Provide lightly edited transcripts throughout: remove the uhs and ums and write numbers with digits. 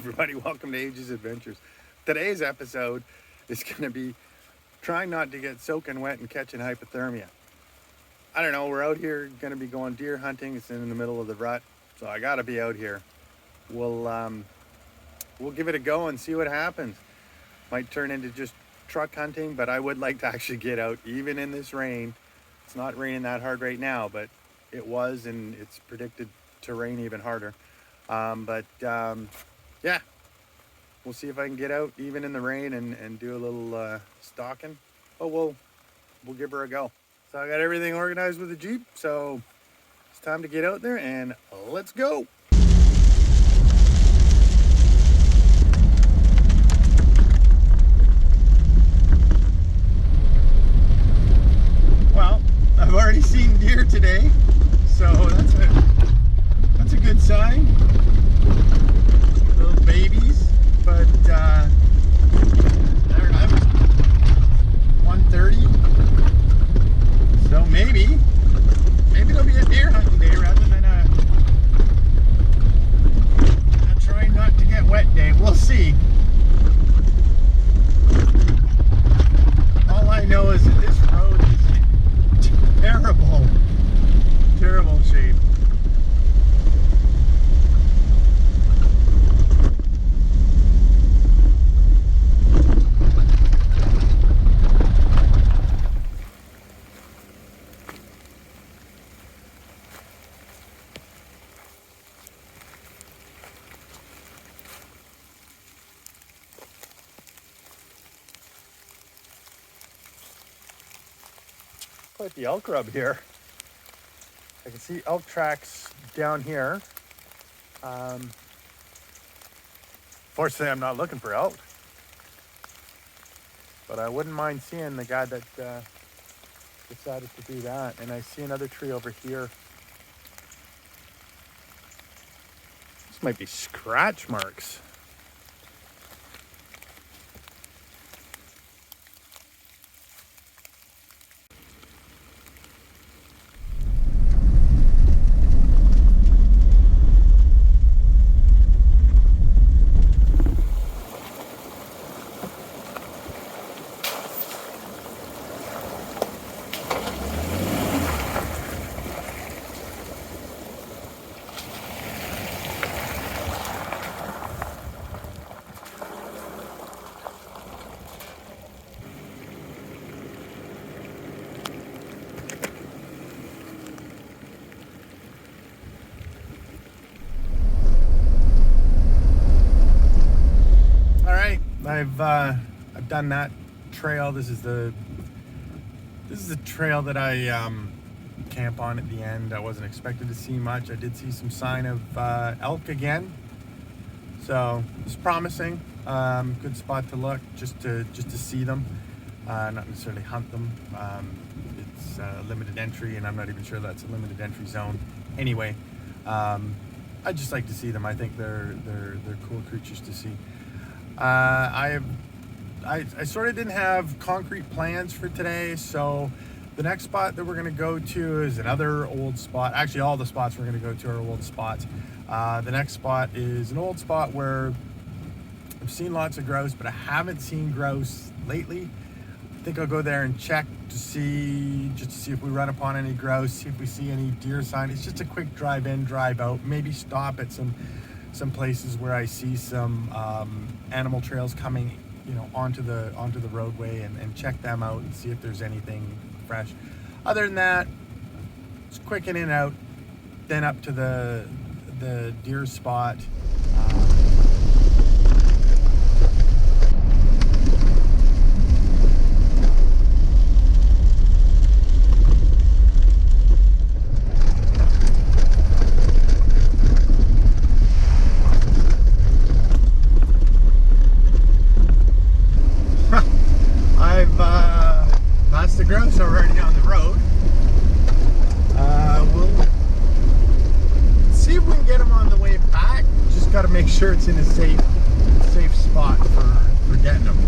everybody? Welcome to Age's Adventures. Today's episode is going to be trying not to get soaking wet and catching hypothermia. I don't know, we're out here going to be going deer hunting. It's in the middle of the rut, so I got to be out here. We'll give it a go and see what happens. Might turn into just truck hunting, but I would like to actually get out even in this rain. It's not raining that hard right now, but it was, and it's predicted to rain even harder. Yeah, we'll see if I can get out even in the rain and do a little stalking. But we'll give her a go. So I got everything organized with the Jeep, so it's time to get out there and let's go. Well, I've already seen deer today, so that's a good sign. Little babies, but I don't know, 1:30, so maybe it'll be a deer hunting day rather than a trying not to get wet day. We'll see. All I know is that this road is in terrible shape. Quite the elk rub here. I can see elk tracks down here. Fortunately, I'm not looking for elk, but I wouldn't mind seeing the guy that decided to do that. And I see another tree over here. This might be scratch marks. I've done that trail. This is the trail that I camp on at the end. I wasn't expected to see much. I did see some sign of elk again, so it's promising. Good spot to look, just to see them, not necessarily hunt them. It's limited entry, and I'm not even sure that's a limited entry zone. Anyway, I just like to see them. I think they're cool creatures to see. I sort of didn't have concrete plans for today, so the next spot that we're going to go to is another old spot. Actually, all the spots we're going to go to are old spots. The next spot is an old spot where I've seen lots of grouse, but I haven't seen grouse lately. I think I'll go there and check to see if we run upon any grouse, see if we see any deer sign. It's just a quick drive in, drive out, maybe stop at some places where I see some animal trails coming, onto the roadway and check them out and see if there's anything fresh. Other than that, it's quick in and out, then up to the deer spot. That's the grouse already on the road. We'll see if we can get him on the way back. Just got to make sure it's in a safe spot for getting him.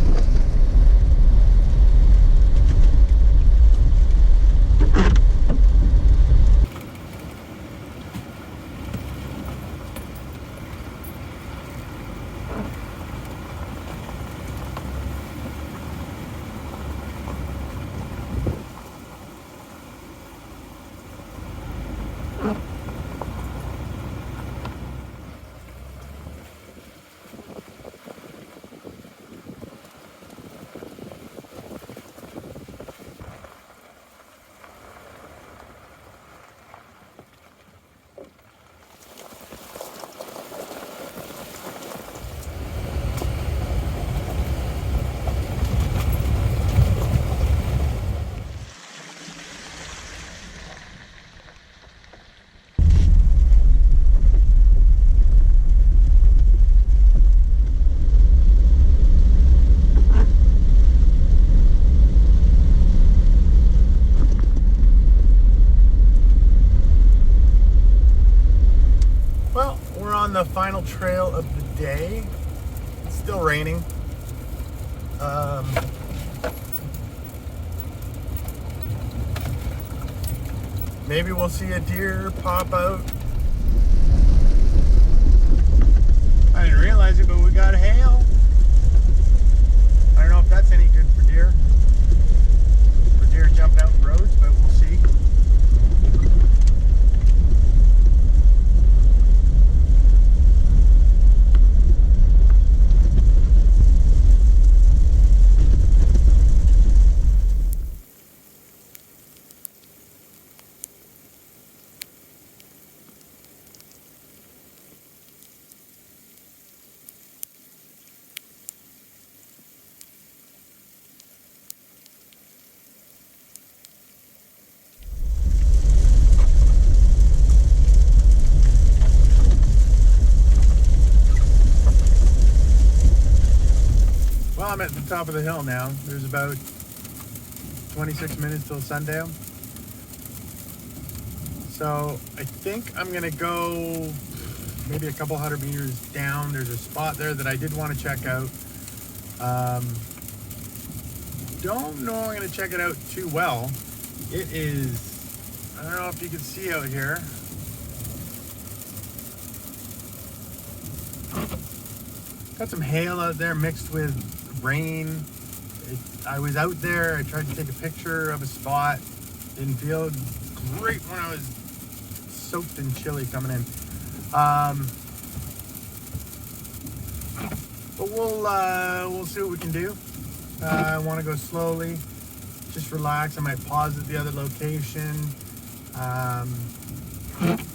the final trail of the day. It's still raining. Maybe we'll see a deer pop out. I didn't realize it, but we got hail. I don't know if that's any good for deer. For deer jumping out in roads, but we'll see. Well, I'm at the top of the hill now. There's about 26 minutes till sundown. So I think I'm gonna go maybe a couple 100 meters down. There's a spot there that I did want to check out. Don't know I'm gonna check it out too well. It is, I don't know if you can see out here. Got some hail out there mixed with rain. I was out there, I tried to take a picture of a spot. Didn't feel great when I was soaked and chilly coming in. But we'll see what we can do. I want to go slowly, just relax. I might pause at the other location,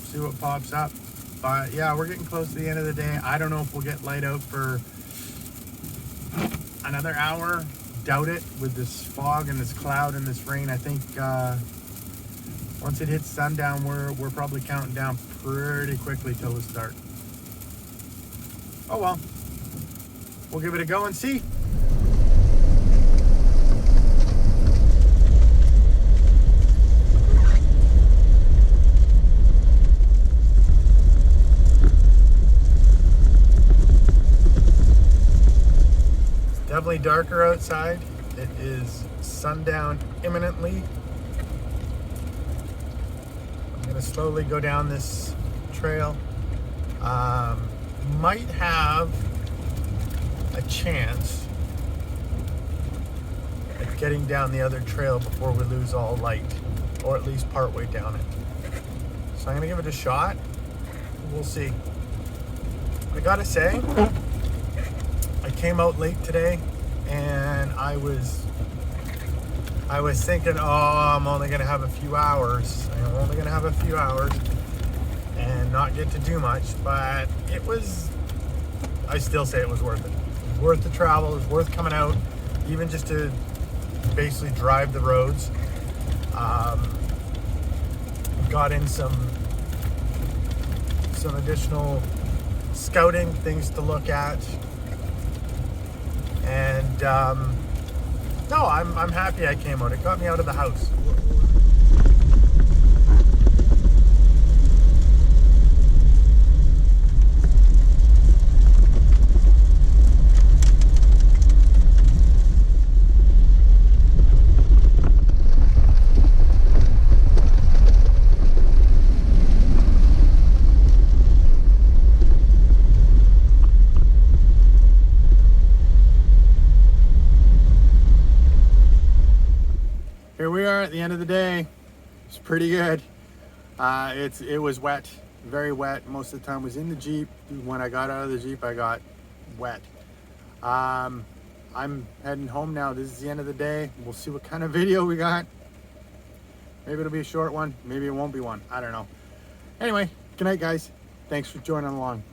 see what pops up. But yeah, we're getting close to the end of the day. I don't know if we'll get light out for another hour. Doubt it with this fog and this cloud and this rain. I think once it hits sundown, we're probably counting down pretty quickly till the start. Oh well, we'll give it a go and see. Definitely darker outside. It is sundown imminently. I'm gonna slowly go down this trail. Might have a chance at getting down the other trail before we lose all light, or at least part way down it. So I'm gonna give it a shot. We'll see. I gotta say, I came out late today and I was thinking, oh, I'm only gonna have a few hours. I'm only gonna have a few hours and not get to do much, but I still say it was worth it. It was worth the travel, it was worth coming out, even just to basically drive the roads. Got in some additional scouting, things to look at. And no, I'm happy I came out. It got me out of the house. Here we are at the end of the day. It's pretty good. It was wet, very wet. Most of the time I was in the Jeep. When I got out of the Jeep, I got wet. I'm heading home now. This is the end of the day. We'll see what kind of video we got. Maybe it'll be a short one. Maybe it won't be one. I don't know. Anyway, good night, guys. Thanks for joining along.